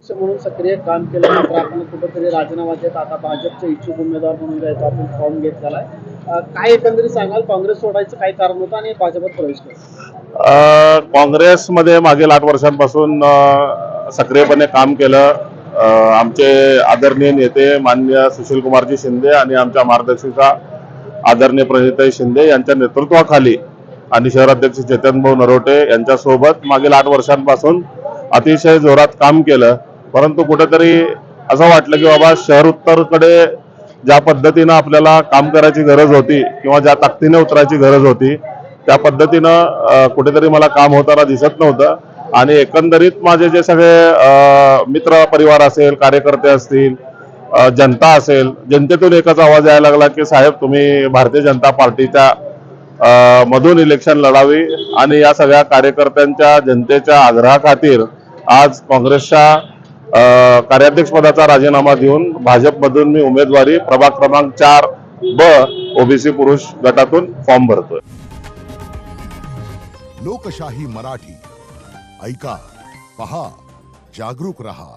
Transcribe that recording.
अध्यक्ष म्हणून सक्रिय काम केलं, मात्र आपण कुठेतरी राजीनामा देत आता भाजपचे इच्छुक उमेदवार म्हणून जायचं आपण फॉर्म घेतलेला आहे. काय एकंदरीत सांगाल, काँग्रेस सोडायचं काय कारण होतं आणि भाजपात प्रवेश केला? काँग्रेसमध्ये मागील 8 वर्षांपासून सक्रियपणे काम केलं. आमचे आदरणीय नेते माननीय सुशीलकुमारजी शिंदे आणि आमच्या मार्गदर्शिका आदरणीय प्रणिताई शिंदे यांच्या नेतृत्वाखाली आणि शहराध्यक्ष चेतनभाऊ नरोटे यांच्यासोबत मागील 8 वर्षांपासून अतिशय जोरात काम केलं. परंतु कुठेतरी असं वाटलं की बाबा शहर उत्तरकडे ज्या पद्धतीनं आपल्याला काम करायची गरज होती किंवा ज्या ताकदीने उतरायची गरज होती त्या पद्धतीनं कुठेतरी मला काम होताना दिसत नव्हतं. आणि एकंदरीत माझे जे सगळे मित्र परिवार असेल, कार्यकर्ते असतील, जनता असेल, जनतेतून एकच आवाज यायला लागला की साहेब तुम्ही भारतीय जनता पार्टीच्या मधून इलेक्शन लढावी. आणि या सगळ्या कार्यकर्त्यांच्या जनतेच्या आग्रहाखातीर आज काँग्रेसच्या कार्याध्यक्ष पदाचा राजीनामा देऊन भाजपमधून मी उमेदवारी प्रभाग क्रमांक 4B ओबीसी पुरुष गटातून फॉर्म भरतोय. लोकशाही मराठी ऐका, पहा, जागरूक रहा.